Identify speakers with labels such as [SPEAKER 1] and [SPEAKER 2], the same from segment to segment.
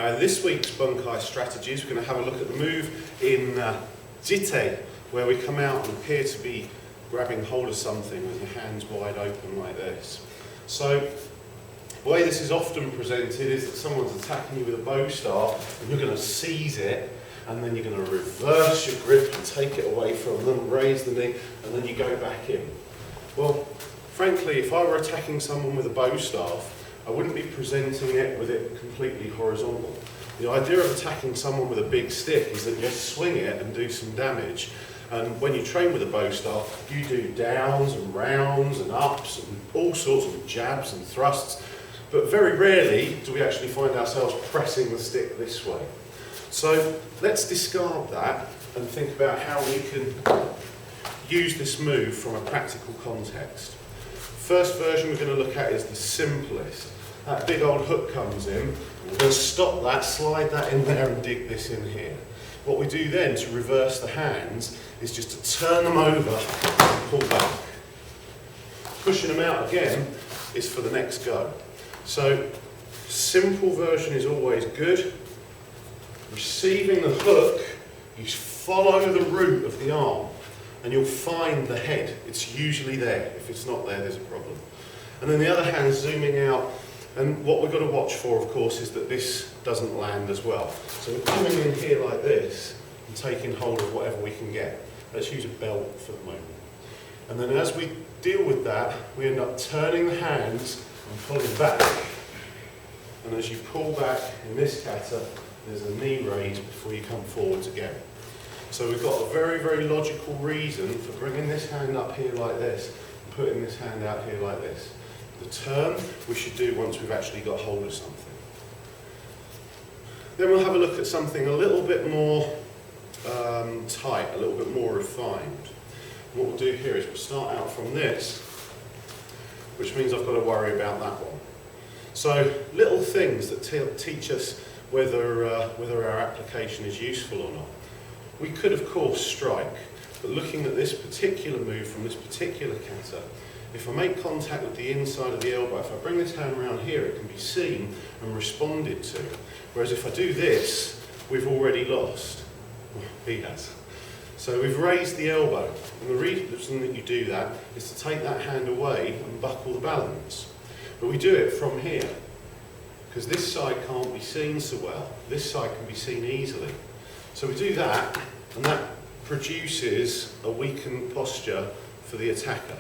[SPEAKER 1] Now in this week's Bunkai Strategies we're going to have a look at the move in Jitte, where we come out and appear to be grabbing hold of something with your hands wide open like this. So the way this is often presented is that someone's attacking you with a bow staff and you're going to seize it, and then you're going to reverse your grip and take it away from them, raise the knee, and then you go back in. Well, frankly, if I were attacking someone with a bow staff, I wouldn't be presenting it with it completely horizontal. The idea of attacking someone with a big stick is that you swing it and do some damage. And when you train with a bow staff, you do downs and rounds and ups and all sorts of jabs and thrusts. But very rarely do we actually find ourselves pressing the stick this way. So let's discard that and think about how we can use this move from a practical context. First version we're going to look at is the simplest. That big old hook comes in, we're going to stop that, slide that in there and dig this in here. What we do then to reverse the hands is just to turn them over and pull back. Pushing them out again is for the next go. So simple version is always good. Receiving the hook, you follow the root of the arm and you'll find the head. It's usually there. If it's not there, there's a problem. And then the other hand zooming out, and what we've got to watch for, of course, is that this doesn't land as well. So we're coming in here like this and taking hold of whatever we can get. Let's use a belt for the moment. And then as we deal with that, we end up turning the hands and pulling back. And as you pull back in this kata, there's a knee raise before you come forwards again. So we've got a very, very logical reason for bringing this hand up here like this and putting this hand out here like this. The turn we should do once we've actually got hold of something. Then we'll have a look at something a little bit more tight, a little bit more refined. What we'll do here is we'll start out from this, which means I've got to worry about that one. So little things that teach us whether our application is useful or not. We could of course strike, but looking at this particular move from this particular kata, if I make contact with the inside of the elbow, if I bring this hand around here, it can be seen and responded to. Whereas if I do this, we've already lost. Well, he has. So we've raised the elbow, and the reason that you do that is to take that hand away and buckle the balance. But we do it from here, because this side can't be seen so well. This side can be seen easily. So we do that, and that produces a weakened posture for the attacker.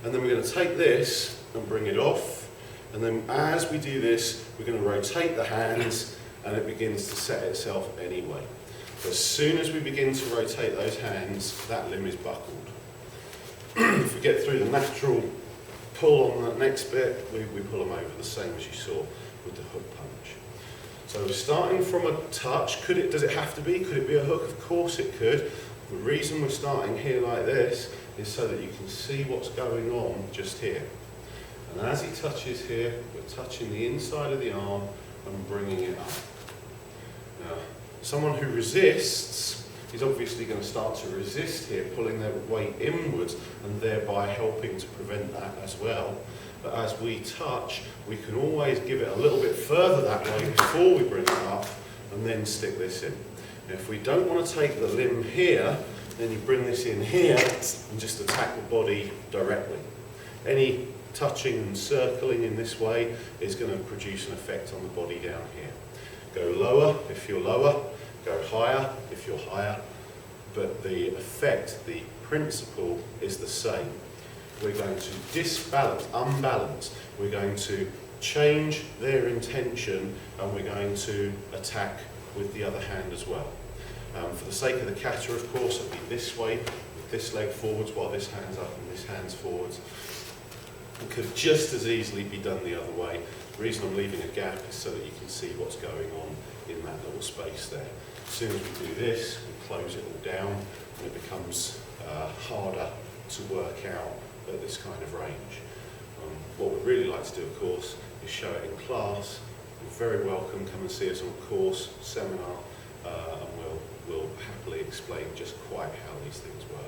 [SPEAKER 1] And then we're going to take this and bring it off, and then as we do this, we're going to rotate the hands, and it begins to set itself anyway. As soon as we begin to rotate those hands, that limb is buckled. If we get through the natural pull on that next bit, we pull them over, the same as you saw with the hook punch. So we're starting from a touch. Does it have to be? Could it be a hook? Of course it could. The reason we're starting here like this is so that you can see what's going on just here. And as he touches here, we're touching the inside of the arm and bringing it up. Now, someone who resists is obviously going to start to resist here, pulling their weight inwards and thereby helping to prevent that as well. But as we touch, we can always give it a little bit further that way before we bring it up and then stick this in. Now, if we don't want to take the limb here, then you bring this in here and just attack the body directly. Any touching and circling in this way is going to produce an effect on the body down here. Go lower if you're lower, go higher if you're higher, but the effect, the principle is the same. We're going to disbalance, unbalance, we're going to change their intention, and we're going to attack with the other hand as well. For the sake of the kata, of course, it'll be this way, with this leg forwards while this hand's up and this hand's forwards. It could just as easily be done the other way. The reason I'm leaving a gap is so that you can see what's going on in that little space there. As soon as we do this, we close it all down, and it becomes harder to work out at this kind of range. What we'd really like to do, of course, is show it in class. You're very welcome, come and see us on a course, seminar, and we'll happily explain just quite how these things work.